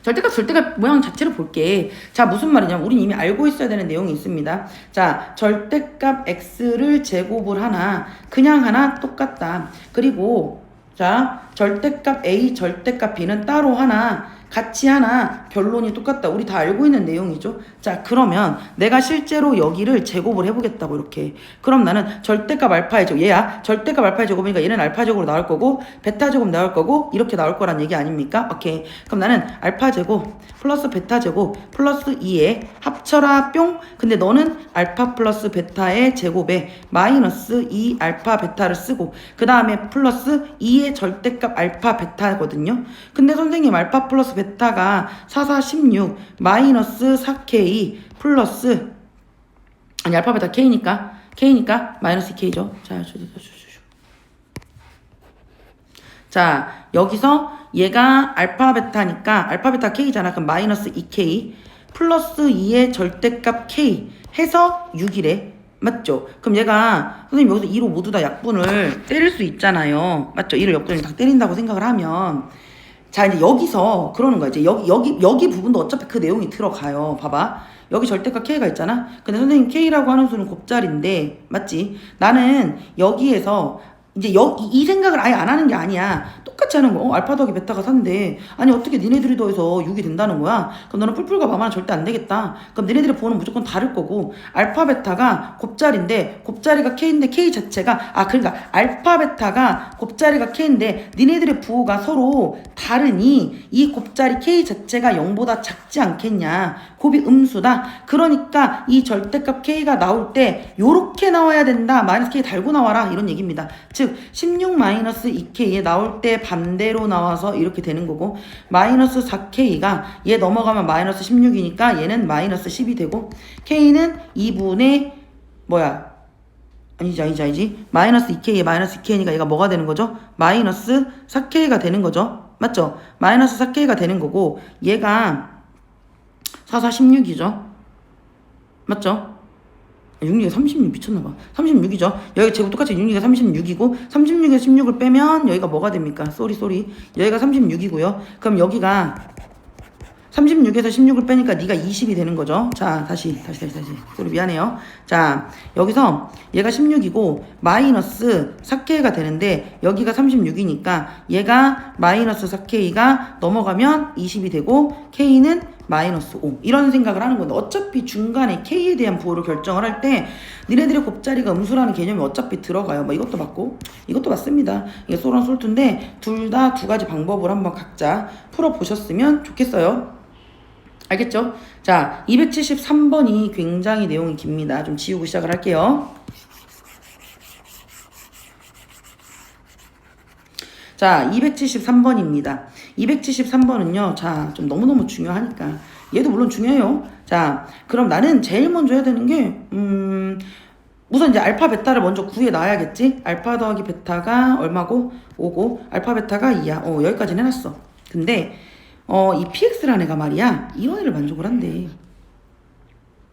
절대값 모양 자체를 볼게. 자, 무슨 말이냐면 우린 이미 알고 있어야 되는 내용이 있습니다. 자, 절대값 x를 제곱을 하나 그냥 하나 똑같다. 그리고 자, 절대값 a 절대값 b는 따로 하나 같이 하나 결론이 똑같다. 우리 다 알고 있는 내용이죠. 자, 그러면 내가 실제로 여기를 제곱을 해보겠다고 이렇게. 그럼 나는 절대값 알파의 제곱, 얘야 절대값 알파의 제곱이니까 얘는 알파 제곱으로 나올 거고 베타 제곱 나올 거고 이렇게 나올 거란 얘기 아닙니까? 오케이. 그럼 나는 알파 제곱 플러스 베타 제곱 플러스 2에 합쳐라 뿅. 근데 너는 알파 플러스 베타의 제곱에 마이너스 2 알파 베타를 쓰고 그 다음에 플러스 2의 절대값 알파 베타거든요. 근데 선생님 알파 플러스 베타가 4, 4, 16 마이너스 4K 플러스 아니 알파 베타 K니까 마이너스 K죠. 자, 여기서 얘가 알파 베타니까 알파 베타 K잖아. 그럼 마이너스 2K 플러스 2의 절대값 K 해서 6이래. 맞죠? 그럼 얘가 선생님 여기서 2로 모두 다 약분을 때릴 수 있잖아요. 맞죠? 2를 역분을 다 때린다고 생각을 하면 자, 이제 여기서 그러는 거야. 이제 여기 부분도 어차피 그 내용이 들어가요. 봐봐. 여기 절대값 K가 있잖아. 근데 선생님 K라고 하는 수는 곱자리인데 맞지? 나는 여기에서 이제 이 생각을 아예 안 하는 게 아니야. 똑같이 하는 거. 알파 더하기 베타가 4인데 아니 어떻게 니네들이 더해서 6이 된다는 거야? 그럼 너는 뿔뿔과 마마는 절대 안 되겠다. 그럼 니네들의 부호는 무조건 다를 거고 알파 베타가 곱자리인데 곱자리가 K인데 K 자체가 그러니까 알파 베타가 곱자리가 K인데 니네들의 부호가 서로 다르니 이 곱자리 K 자체가 0보다 작지 않겠냐. 곱이 음수다. 그러니까 이 절대값 K가 나올 때 요렇게 나와야 된다. 마이너스 K 달고 나와라. 이런 얘기입니다. 즉 16-2K에 나올 때 반대로 나와서 이렇게 되는 거고 마이너스 4K가 얘 넘어가면 마이너스 16이니까 얘는 마이너스 10이 되고 K는 2분의 아니지 마이너스 2K에 마이너스 2K니까 얘가 뭐가 되는 거죠? 마이너스 4K가 되는 거죠. 맞죠? 마이너스 4K가 되는 거고 얘가 4, 16이죠. 맞죠? 6, 36 미쳤나봐. 36이죠. 여기 제곱 똑같이 6, 36이고 36에서 16을 빼면 여기가 뭐가 됩니까? 쏘리. 여기가 36이고요. 그럼 여기가 36에서 16을 빼니까 네가 20이 되는 거죠. 자, 다시. 쏘리 미안해요. 자, 여기서 얘가 16이고 마이너스 4K가 되는데 여기가 36이니까 얘가 마이너스 4K가 넘어가면 20이 되고 K는 마이너스 5 이런 생각을 하는 건데 어차피 중간에 K에 대한 부호를 결정을 할 때 니네들의 곱자리가 음수라는 개념이 어차피 들어가요. 이것도 맞고 이것도 맞습니다. 이게 소랑 솔트인데 둘 다 두 가지 방법을 한번 각자 풀어보셨으면 좋겠어요. 알겠죠? 자, 273번이 굉장히 내용이 깁니다. 좀 지우고 시작을 할게요. 자, 273번입니다. 273번은요, 자, 좀 너무너무 중요하니까. 얘도 물론 중요해요. 자, 그럼 나는 제일 먼저 해야 되는 게, 우선 이제 알파 베타를 먼저 구해 놔야겠지? 알파 더하기 베타가 얼마고? 5고, 알파 베타가 2야. 여기까지는 해놨어. 근데, 이 PX라는 애가 말이야, 이런 애를 만족을 한대.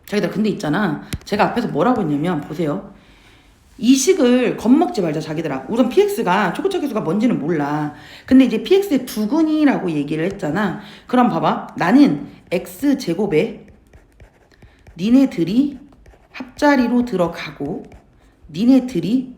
자기들, 근데 있잖아. 제가 앞에서 뭐라고 했냐면, 보세요. 이 식을 겁먹지 말자 자기들아. 우선 PX가 초고차 계수가 뭔지는 몰라. 근데 이제 PX의 두근이라고 얘기를 했잖아. 그럼 봐봐. 나는 X제곱에 니네들이 합자리로 들어가고 니네들이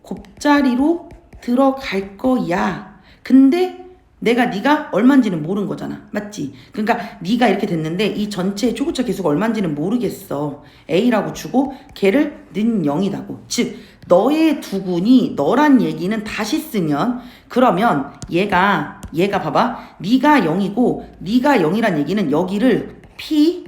곱자리로 들어갈 거야. 근데 내가 네가 얼마인지는 모르는 거잖아. 맞지? 그러니까 네가 이렇게 됐는데 이 전체 초고차 계수가 얼마인지는 모르겠어. A라고 주고 걔를 는 0이다고. 즉 너의 두근이 너란 얘기는 다시 쓰면 그러면 얘가 봐봐. 네가 0이고 네가 0이란 얘기는 여기를 P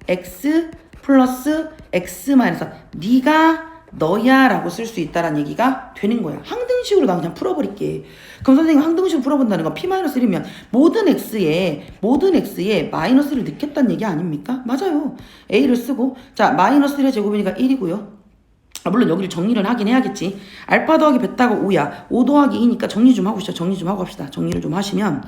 X 플러스 X 마이너스 네가 너야 라고 쓸 수 있다라는 얘기가 되는 거야. 항등식으로 나 그냥 풀어버릴게. 그럼 선생님 항등식으로 풀어본다는 건 P-1이면 모든 X에 마이너스를 넣겠다는 얘기 아닙니까? 맞아요. A를 쓰고 자 마이너스 1의 제곱이니까 1이고요. 물론 여기를 정리를 하긴 해야겠지. 알파 더하기 베타가 5야. 5 더하기 2니까 정리 좀 하고 갑시다. 정리를 좀 하시면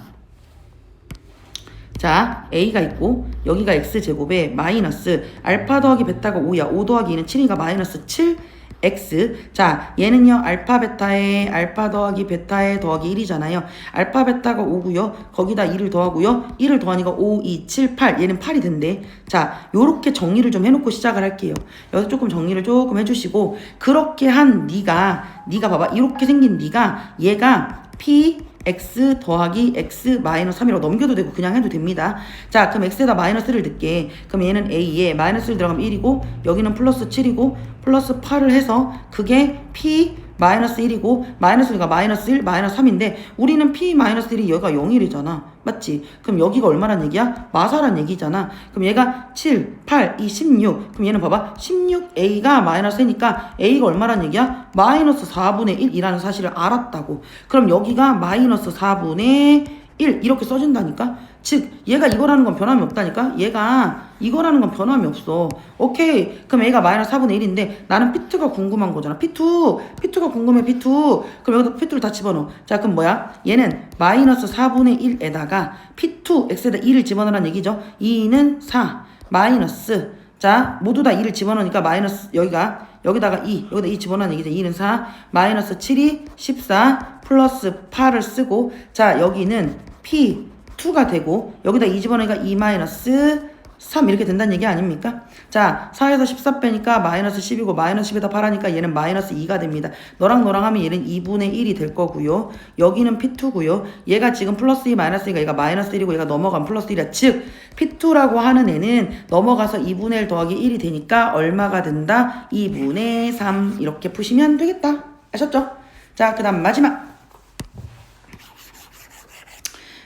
자, A가 있고 여기가 X제곱에 마이너스 알파 더하기 베타가 5야. 5 더하기 2는 7이니까 마이너스 7X. 자, 얘는요. 알파 베타에 알파 더하기 베타에 더하기 1이잖아요. 알파 베타가 5고요. 거기다 2를 더하고요. 1을 더하니까 5, 2, 7, 8. 얘는 8이 된대. 자, 요렇게 정리를 좀 해놓고 시작을 할게요. 여기서 조금 정리를 조금 해주시고 그렇게 한 네가 봐봐. 이렇게 생긴 네가 얘가 P X 더하기 X 마이너스 3이라고 넘겨도 되고 그냥 해도 됩니다. 자, 그럼 X에다 마이너스를 넣게. 그럼 얘는 A에 마이너스를 들어가면 1이고 여기는 플러스 7이고 플러스 8을 해서 그게 P 마이너스 1이고 마이너스가 마이너스 1, 마이너스 3인데 우리는 P 마이너스 1이 여기가 0일이잖아. 맞지? 그럼 여기가 얼마란 얘기야? 마사란 얘기잖아. 그럼 얘가 7, 8, 2, 16. 그럼 얘는 봐봐. 16A가 마이너스 1이니까 A가 얼마란 얘기야? 마이너스 4분의 1이라는 사실을 알았다고. 그럼 여기가 마이너스 4분의 1 이렇게 써진다니까? 즉 얘가 이거라는 건 변함이 없다니까? 얘가 이거라는 건 변함이 없어. 오케이. 그럼 얘가 마이너스 4분의 1인데 나는 P2가 궁금한 거잖아. P2가 궁금해. P2. 그럼 여기다 P2를 다 집어넣어. 자, 그럼 뭐야? 얘는 마이너스 4분의 1에다가 P2 X에다 2를 집어넣으라는 얘기죠. 2는 4 마이너스 자 모두 다 2를 집어넣으니까 마이너스 여기다가 2 여기다 2 집어넣는 얘기죠. 2는 4 마이너스 7이 14 플러스 8을 쓰고 자 여기는 P2가 되고 여기다 2 집어넣으니까 2 마이너스 3 이렇게 된다는 얘기 아닙니까? 자, 4에서 14 빼니까 마이너스 10이고 마이너스 10에다 8하니까 얘는 마이너스 2가 됩니다. 너랑 하면 얘는 2분의 1이 될 거고요. 여기는 P2고요. 얘가 지금 플러스 2 마이너스 2가 얘가 마이너스 1이고 얘가 넘어가면 플러스 1이야. 즉 P2라고 하는 애는 넘어가서 2분의 1 더하기 1이 되니까 얼마가 된다? 2분의 3 이렇게 푸시면 되겠다. 아셨죠? 자, 그 다음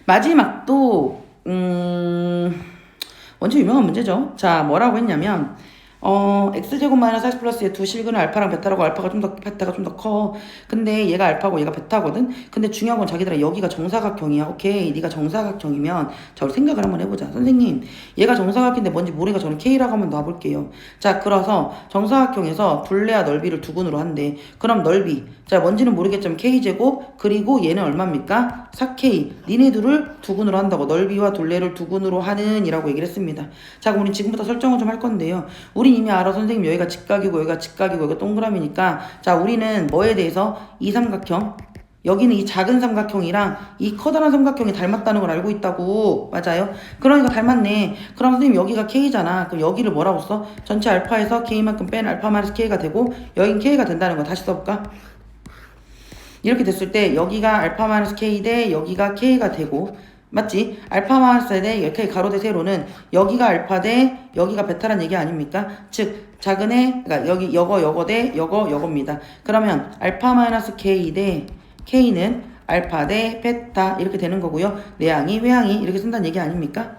마지막도 원체 유명한 문제죠. 자, 뭐라고 했냐면 x제곱 마이너스 40 플러스의 두 실근은 알파랑 베타라고 알파가 좀 더 베타가 좀 더 커. 근데 얘가 알파고 얘가 베타거든. 근데 중요한 건 자기들아 여기가 정사각형이야. 오케이. 네가 정사각형이면 자, 우리 생각을 한번 해보자. 선생님, 얘가 정사각형인데 뭔지 모르니까 저는 K라고 한번 놔볼게요. 자, 그래서 정사각형에서 둘레와 넓이를 두근으로 한대. 그럼 넓이. 자, 뭔지는 모르겠지만 K제곱 그리고 얘는 얼마입니까? 4K. 니네 둘을 두근으로 한다고. 넓이와 둘레를 두근으로 하는 이라고 얘기를 했습니다. 자, 그럼 우리 지금부터 설정을 좀 할 건데요. 우리 이미 알아. 선생님 여기가 직각이고 여기가 직각이고 여기가 동그라미니까 자, 우리는 뭐에 대해서 이 삼각형 여기는 이 작은 삼각형이랑 이 커다란 삼각형이 닮았다는 걸 알고 있다고. 맞아요? 그러니까 닮았네. 그럼 선생님 여기가 K잖아. 그럼 여기를 뭐라고 써? 전체 알파에서 K만큼 뺀 알파 마이너스 K가 되고 여긴 K가 된다는 거 다시 써볼까? 이렇게 됐을 때 여기가 알파 마이너스 K 대 여기가 K가 되고 맞지? 알파 마이너스 대 이렇게 가로 대 세로는 여기가 알파 대 여기가 베타란 얘기 아닙니까? 즉 작은 애 그러니까 여기 여거 대 여거입니다. 그러면 알파 마이너스 K 대 K는 알파 대 베타 이렇게 되는 거고요. 내항이 외항이 이렇게 쓴다는 얘기 아닙니까?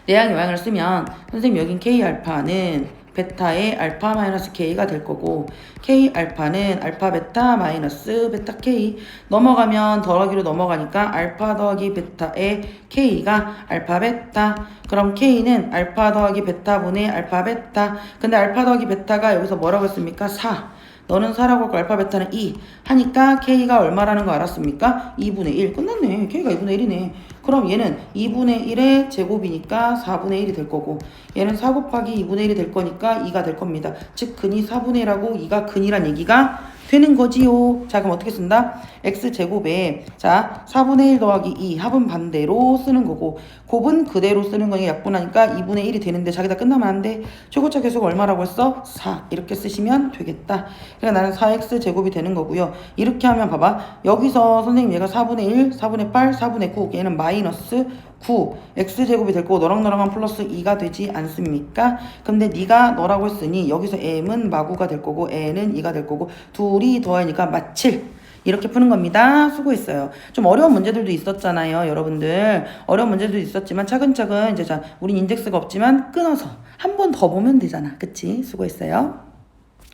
내항이 외항을 쓰면 선생님 여긴 K 알파는 베타의 알파 마이너스 K가 될 거고 K 알파는 알파 베타 마이너스 베타 K 넘어가면 더하기로 넘어가니까 알파 더하기 베타의 K가 알파 베타 그럼 K는 알파 더하기 베타분의 알파 베타 근데 알파 더하기 베타가 여기서 뭐라고 했습니까? 4 너는 4라고 했고 알파 베타는 2 하니까 K가 얼마라는 거 알았습니까? 2분의 1 끝났네. K가 2분의 1이네. 그럼 얘는 2분의 1의 제곱이니까 4분의 1이 될 거고 얘는 4 곱하기 2분의 1이 될 거니까 2가 될 겁니다. 즉 근이 4분의 1하고 2가 근이란 얘기가 되는 거지요. 자, 그럼 어떻게 쓴다? x제곱에 자 4분의 1 더하기 2 합은 반대로 쓰는 거고 곱은 그대로 쓰는 거니 약분하니까 2분의 1이 되는데 자기다 끝나면 안 돼. 최고차 계수가 얼마라고 했어? 4 이렇게 쓰시면 되겠다. 그러니까 나는 4x제곱이 되는 거고요. 이렇게 하면 봐봐. 여기서 선생님 얘가 4분의 1, 4분의 8, 4분의 9 얘는 마이너스 9 x제곱이 될 거고 너랑 하면 플러스 2가 되지 않습니까? 근데 네가 너라고 했으니 여기서 m은 마구가 될 거고 n은 2가 될 거고 둘이 더하니까 마칠 이렇게 푸는 겁니다. 수고했어요. 좀 어려운 문제들도 있었잖아요. 여러분들 어려운 문제도 있었지만 차근차근 이제 자 우린 인덱스가 없지만 끊어서 한 번 더 보면 되잖아. 그치? 수고했어요.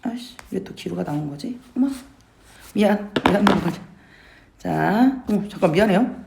아이씨 왜 또 기루가 나온 거지? 어머 미안 자 잠깐 미안해요.